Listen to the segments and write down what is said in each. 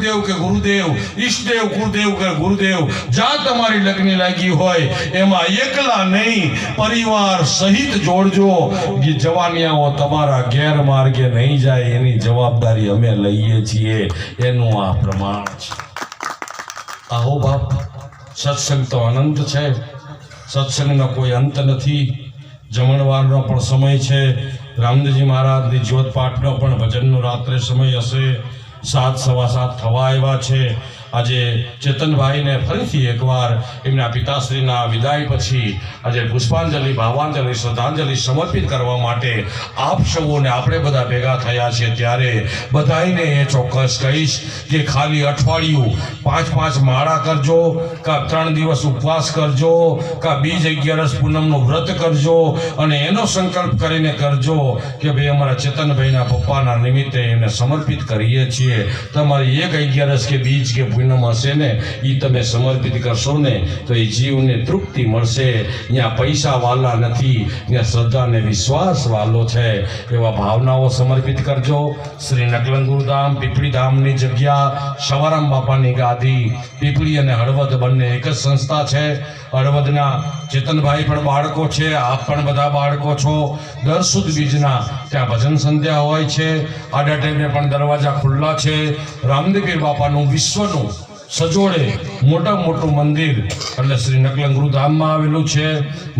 कुलदेव के गुरुदेव, ઈષ્ટદેવ કુળદેવ કે ગુરુદેવ, જ્યાં તમારી લગ્ન લાગી હોય એમાં એકલા નહીં પરિવાર સહિત જોડજો. જવાનિયાઓ તમારા ગેરમાર્ગે નહીં જાય એની જવાબદારી અમે લઈએ છીએ. એનું આ પ્રમાણ છે. આહો બાપ, સત્સંગ તો અનંત છે, સત્સંગનો કોઈ અંત નથી. જમણવારનો પણ સમય છે. રામદેવજી મહારાજની જ્યોત પાઠનો પણ ભજનનો રાત્રે સમય હશે. 7 સવા 7 થવા આવ્યા છે. આજે ચેતનભાઈને ફરીથી એકવાર એમના પિતાશ્રીના વિદાય પછી આજે પુષ્પાંજલિ, ભાવાંજલિ, શ્રદ્ધાંજલિ સમર્પિત કરવા માટે આપ સૌને આપણે બધા ભેગા થયા છે. ત્યારે બધાને એ ચોક્કસ કહીશ કે ખાલી અઠવાડિયું 5 માળા કરજો, કા 3 દિવસ ઉપવાસ કરજો, કા બીજ 11 પૂનમનું વ્રત કરજો અને એનો સંકલ્પ કરીને કરજો કે ભાઈ અમારા ચેતનભાઈના પપ્પાના નિમિત્તે એને સમર્પિત કરીએ છીએ. તમારી 11 કે બીજ કે પૂનમ હશે ને એ તમે સમર્પિત કરશો ને તો એ જીવને તૃપ્તિ મળશે. અહીંયા પૈસા વાલા નથી, ત્યાં શ્રદ્ધા અને વિશ્વાસ વાલો છે. એવા ભાવનાઓ સમર્પિત કરજો. શ્રી નકલંગ ગુરુધામ પીપળી ધામની જગ્યા, સવારામ બાપાની ગાદી. પીપળી અને હળવદ બંને એક જ સંસ્થા છે. હળવદના ચેતનભાઈ પણ બાળકો છે, આપ પણ બધા બાળકો છો. દર સુદ બીજના ત્યાં ભજન સંધ્યા હોય છે. આડા ટાઈમે પણ દરવાજા ખુલ્લા છે. રામદેવપીર બાપાનું વિશ્વનું સજોડે મોટું મંદિર એટલે શ્રી નકલંગ ગુરુધામમાં આવેલું છે.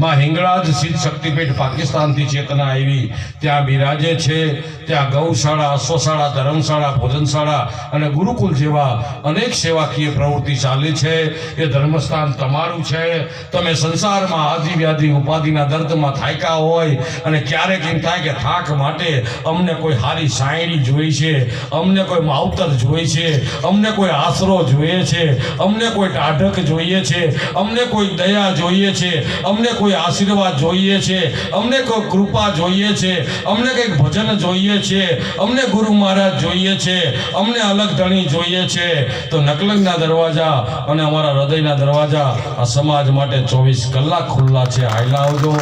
માં હિંગળાજ સિદ્ધ શક્તિપીઠ પાકિસ્તાનથી ચેતના આવી ત્યાં બિરાજે છે. ત્યાં ગૌશાળા, અશ્વશાળા, ધર્મશાળા, ભોજનશાળા અને ગુરુકુલ જેવા અનેક સેવાકીય પ્રવૃત્તિ ચાલે છે. એ ધર્મસ્થાન તમારું છે. તમે સંસારમાં આદિ વ્યાધિ ઉપાધિના દર્દમાં થાક્યા હોય અને ક્યારેક એમ થાય કે થાક માટે અમને કોઈ હારી સાયણી જોઈ છે, અમને કોઈ માવતર જોઈ છે, અમને કોઈ આશરો જોઈએ છે, અમને કોઈ ટાઢક જોઈએ છે, અમને કોઈ દયા જોઈએ છે, અમને કોઈ આશીર્વાદ જોઈએ છે, અમને કોઈ કૃપા જોઈએ છે, અમને કંઈક ભજન જોઈએ છે, અમને ગુરુ મહારાજ જોઈએ છે, અમને અલગ ધણી જોઈએ છે, તો નકલંગના દરવાજા અને અમારા હૃદયના દરવાજા આ સમાજ માટે 24 કલાક ખુલ્લા છે. હાઈલા આવજો.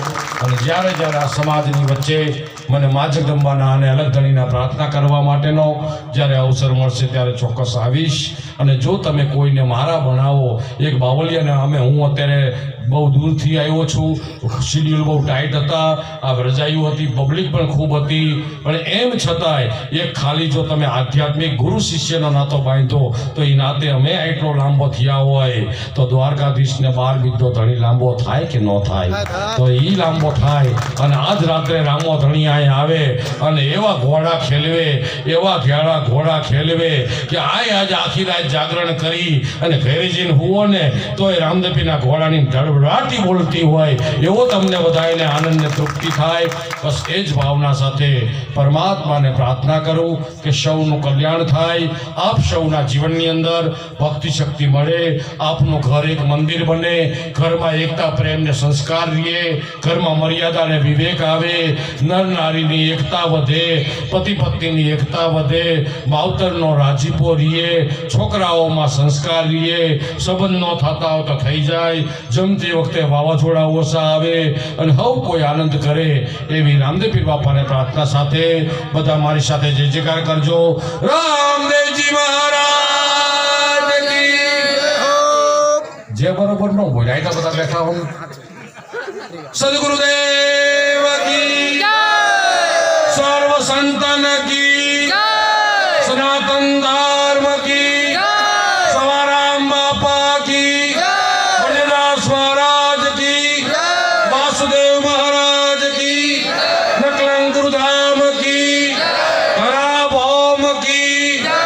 અને જ્યારે આ સમાજની વચ્ચે મને મા જગદંબાના અને અલગ ધણીના પ્રાર્થના કરવા માટેનો જ્યારે અવસર મળશે ત્યારે ચોક્કસ આવીશ. અને જો તમે કોઈને મારા બનાવો, એક બાવળિયાને હું અત્યારે બહુ દૂરથી આવ્યો છું, શિડ્યુલ બહુ ટાઈટ હતા, આ રજાઈઓ હતી, પબ્લિક પણ ખૂબ હતી, પણ એમ છતાંય એક ખાલી જો તમે આધ્યાત્મિક ગુરુ શિષ્યનો નાતો બાંધો તો એ નાતે અમે એટલો લાંબો થયા હોય તો દ્વારકાધીશને 12 બીજો ધણી લાંબો થાય કે ન થાય? તો એ લાંબો થાય. અને આજ રાત્રે રામો ધણી અહીં આવે અને એવા ઘોડા ખેલવે, એવા ઘોડા ખેલવે કે આજ આખી રાત જાગરણ કરી અને ઘરે જઈને હુવો ને તો એ રામદેવપીરના ઘોડાની ધડબડાટી બોલતી હોય એવો તમને બધાને આનંદ ને તૃપ્તિ થાય. બસ એ જ ભાવના સાથે પરમાત્માને પ્રાર્થના કરું કે સૌનું કલ્યાણ થાય, આપ સૌના જીવનની અંદર ભક્તિ શક્તિ મળે, આપનું ઘર એક મંદિર બને, ઘરમાં એકતા પ્રેમ ને સંસ્કાર રહે, ઘરમાં મર્યાદા ને વિવેક આવે, નર નારીની એકતા વધે, પતિ પત્નીની એકતા વધે, માવતરનો રાજીપો રહે, છોકરાઓમાં સંસ્કાર રહે, સંબંધ ન થતા હોય તો થઈ જાય, જમતી વખતે વાવાઝોડા ઓછા આવે અને હવ કોઈ આનંદ કરે એવી રામદેવપીર બાપાને પ્રાર્થના સાથે બધા મારી સાથે જય જયકાર કરજો. રામદેવજી મહારાજ કી જે બરોબર ન બોલાય તો બધા બેઠા હો. સદગુરુદેવ કી જય, સર્વ સંતન કી જય, સનાતન ધર્મ કી જય, સવારામ બાપા કી જય, બલિદાસ મહારાજ કી જય, વાસુદેવ મહારાજ કી જય, નકલંગ ગુરુધામ કી જય, હરાભૌમ કી જય,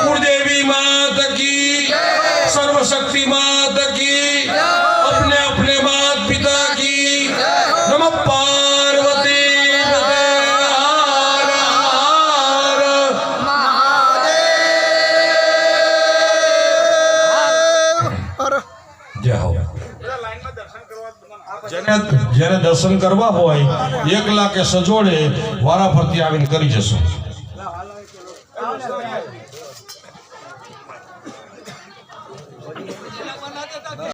કુળદેવી માત કી જય, सर्वशक्ति मात की जय, अपने अपने मात पिता की जय, नमः पार्वती पते हर हर महादेव. जय हो. જેને દર્શન કરવા હોય 1 લાખ સજોડે વારા ફરતી આવીને કરી જશો.